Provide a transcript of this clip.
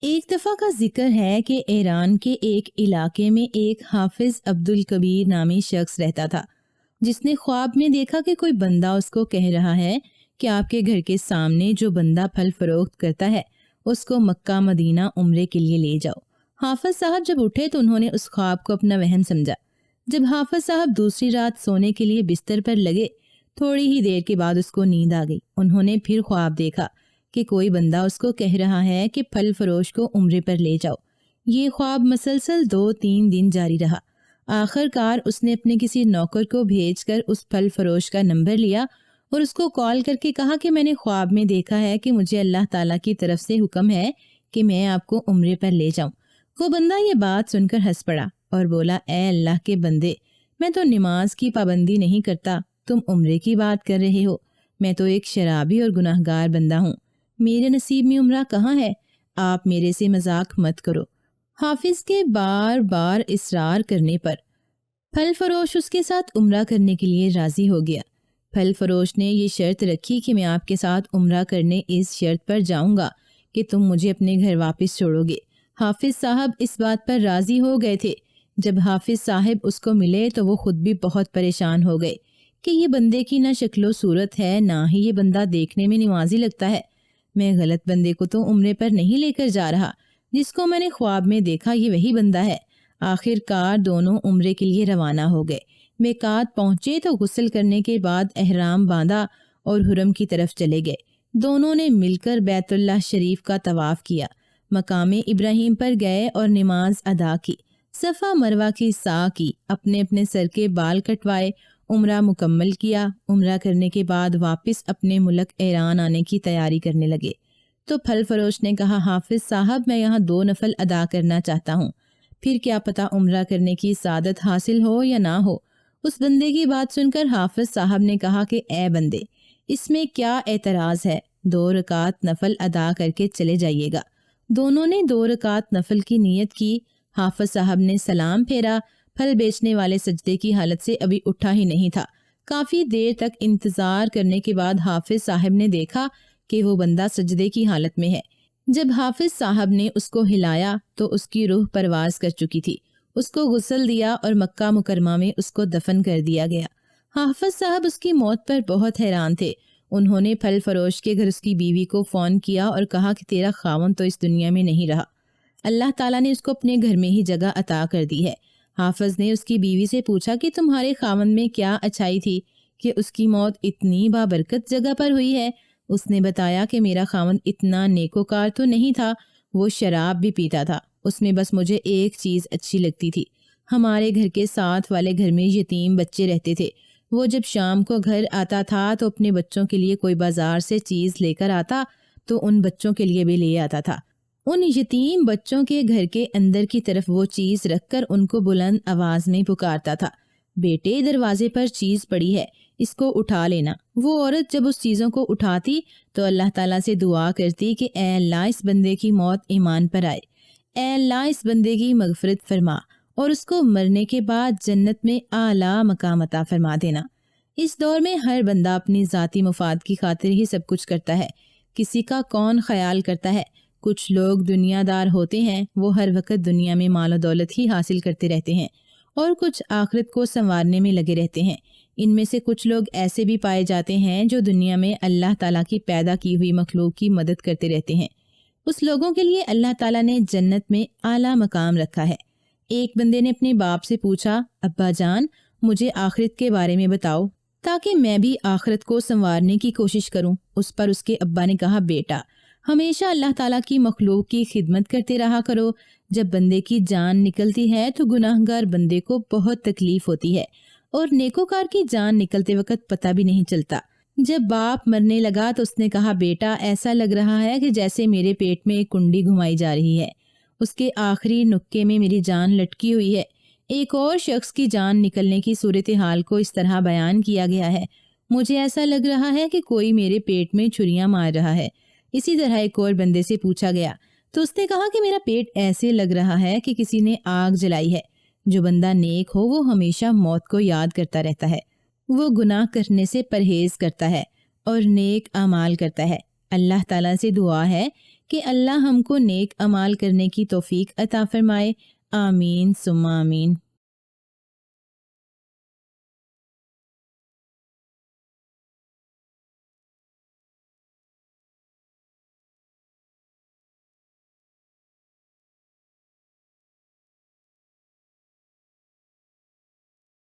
ایک دفعہ کا ذکر ہے کہ ایران کے ایک علاقے میں ایک حافظ عبدالکبیر نامی شخص رہتا تھا، جس نے خواب میں دیکھا کہ کوئی بندہ اس کو کہہ رہا ہے کہ آپ کے گھر کے سامنے جو بندہ پھل فروخت کرتا ہے اس کو مکہ مدینہ عمرے کے لیے لے جاؤ۔ حافظ صاحب جب اٹھے تو انہوں نے اس خواب کو اپنا وہم سمجھا۔ جب حافظ صاحب دوسری رات سونے کے لیے بستر پر لگے، تھوڑی ہی دیر کے بعد اس کو نیند آ گئی۔ انہوں نے پھر خواب دیکھا کہ کوئی بندہ اس کو کہہ رہا ہے کہ پھل فروش کو عمرے پر لے جاؤ۔ یہ خواب مسلسل 2-3 دن جاری رہا۔ آخر کار اس نے اپنے کسی نوکر کو بھیج کر اس پھل فروش کا نمبر لیا اور اس کو کال کر کے کہا کہ میں نے خواب میں دیکھا ہے کہ مجھے اللہ تعالیٰ کی طرف سے حکم ہے کہ میں آپ کو عمرے پر لے جاؤں۔ وہ بندہ یہ بات سن کر ہنس پڑا اور بولا، اے اللہ کے بندے، میں تو نماز کی پابندی نہیں کرتا، تم عمرے کی بات کر رہے ہو؟ میں تو ایک شرابی اور گناہگار بندہ ہوں، میرے نصیب میں عمرہ کہاں ہے؟ آپ میرے سے مذاق مت کرو۔ حافظ کے بار بار اصرار کرنے پر پھل فروش اس کے ساتھ عمرہ کرنے کے لیے راضی ہو گیا۔ پھل فروش نے یہ شرط رکھی کہ میں آپ کے ساتھ عمرہ کرنے اس شرط پر جاؤں گا کہ تم مجھے اپنے گھر واپس چھوڑو گے۔ حافظ صاحب اس بات پر راضی ہو گئے تھے۔ جب حافظ صاحب اس کو ملے تو وہ خود بھی بہت پریشان ہو گئے کہ یہ بندے کی نہ شکل و صورت ہے، نہ ہی یہ بندہ دیکھنے میں نمازی لگتا ہے۔ میں غلط بندے کو تو عمرے پر نہیں لے کر جا رہا، جس کو میں نے خواب میں دیکھا یہ وہی بندہ ہے۔ آخر کار دونوں عمرے کے لیے روانہ ہو گئے۔ میقات پہنچے تو غسل کرنے کے بعد احرام باندھا اور حرم کی طرف چلے گئے۔ دونوں نے مل کر بیت اللہ شریف کا طواف کیا، مقام ابراہیم پر گئے اور نماز ادا کی، صفا مروہ کی سعی کی، اپنے اپنے سر کے بال کٹوائے، عمرہ مکمل کیا۔ عمرہ کرنے کے بعد واپس اپنے ملک ایران آنے کی تیاری کرنے لگے تو پھل فروش نے کہا، حافظ صاحب میں یہاں 2 نفل ادا کرنا چاہتا ہوں، پھر کیا پتہ عمرہ کرنے کی سعادت حاصل ہو یا نہ ہو۔ اس بندے کی بات سن کر حافظ صاحب نے کہا کہ اے بندے، اس میں کیا اعتراض ہے؟ 2 رکعت نفل ادا کر کے چلے جائیے گا۔ دونوں نے 2 رکعت نفل کی نیت کی۔ حافظ صاحب نے سلام پھیرا۔ پھل بیچنے والے سجدے کی حالت سے ابھی اٹھا ہی نہیں تھا۔ کافی دیر تک انتظار کرنے کے بعد حافظ صاحب نے دیکھا کہ وہ بندہ سجدے کی حالت میں ہے۔ جب حافظ صاحب نے اس کو ہلایا تو اس کی روح پرواز کر چکی تھی۔ اس کو غسل دیا اور مکہ مکرمہ میں اس کو دفن کر دیا گیا۔ حافظ صاحب اس کی موت پر بہت حیران تھے۔ انہوں نے پھل فروش کے گھر اس کی بیوی کو فون کیا اور کہا کہ تیرا خاوند تو اس دنیا میں نہیں رہا، اللہ تعالیٰ نے اس کو اپنے گھر میں ہی جگہ عطا کر دی ہے۔ حافظ نے اس کی بیوی سے پوچھا کہ تمہارے خاوند میں کیا اچھائی تھی کہ اس کی موت اتنی بابرکت جگہ پر ہوئی ہے؟ اس نے بتایا کہ میرا خاوند اتنا نیکوکار تو نہیں تھا، وہ شراب بھی پیتا تھا، اس میں بس مجھے ایک چیز اچھی لگتی تھی۔ ہمارے گھر کے ساتھ والے گھر میں یتیم بچے رہتے تھے، وہ جب شام کو گھر آتا تھا تو اپنے بچوں کے لیے کوئی بازار سے چیز لے کر آتا تو ان بچوں کے لیے بھی لے آتا تھا۔ ان یتیم بچوں کے گھر کے اندر کی طرف وہ چیز رکھ کر ان کو بلند آواز میں پکارتا تھا، بیٹے دروازے پر چیز پڑی ہے، اس کو اٹھا لینا۔ وہ عورت جب اس چیزوں کو اٹھاتی تو اللہ تعالیٰ سے دعا کرتی کہ اے اللہ اس بندے کی موت ایمان پر آئے، اے اللہ اس بندے کی مغفرت فرما اور اس کو مرنے کے بعد جنت میں اعلیٰ مقام عطا فرما دینا۔ اس دور میں ہر بندہ اپنی ذاتی مفاد کی خاطر ہی سب کچھ کرتا ہے، کسی کا کون خیال کرتا ہے؟ کچھ لوگ دنیا دار ہوتے ہیں، وہ ہر وقت دنیا میں مال و دولت ہی حاصل کرتے رہتے ہیں، اور کچھ آخرت کو سنوارنے میں لگے رہتے ہیں۔ ان میں سے کچھ لوگ ایسے بھی پائے جاتے ہیں جو دنیا میں اللہ تعالیٰ کی پیدا کی ہوئی مخلوق کی مدد کرتے رہتے ہیں۔ اس لوگوں کے لیے اللہ تعالیٰ نے جنت میں اعلیٰ مقام رکھا ہے۔ ایک بندے نے اپنے باپ سے پوچھا، ابا جان مجھے آخرت کے بارے میں بتاؤ تاکہ میں بھی آخرت کو سنوارنے کی کوشش کروں۔ اس پر اس کے ابا نے کہا، بیٹا ہمیشہ اللہ تعالیٰ کی مخلوق کی خدمت کرتے رہا کرو۔ جب بندے کی جان نکلتی ہے تو گناہگار بندے کو بہت تکلیف ہوتی ہے، اور نیکوکار کی جان نکلتے وقت پتہ بھی نہیں چلتا۔ جب باپ مرنے لگا تو اس نے کہا، بیٹا ایسا لگ رہا ہے کہ جیسے میرے پیٹ میں ایک کنڈی گھمائی جا رہی ہے، اس کے آخری نکے میں میری جان لٹکی ہوئی ہے۔ ایک اور شخص کی جان نکلنے کی صورتحال کو اس طرح بیان کیا گیا ہے، مجھے ایسا لگ رہا ہے کہ کوئی میرے پیٹ میں چھریاں مار رہا ہے۔ اسی طرح ایک اور بندے سے پوچھا گیا تو اس نے کہا کہ میرا پیٹ ایسے لگ رہا ہے کہ کسی نے آگ جلائی ہے۔ جو بندہ نیک ہو وہ ہمیشہ موت کو یاد کرتا رہتا ہے، وہ گناہ کرنے سے پرہیز کرتا ہے اور نیک اعمال کرتا ہے۔ اللہ تعالیٰ سے دعا ہے کہ اللہ ہم کو نیک اعمال کرنے کی توفیق عطا فرمائے۔ آمین ثم آمین۔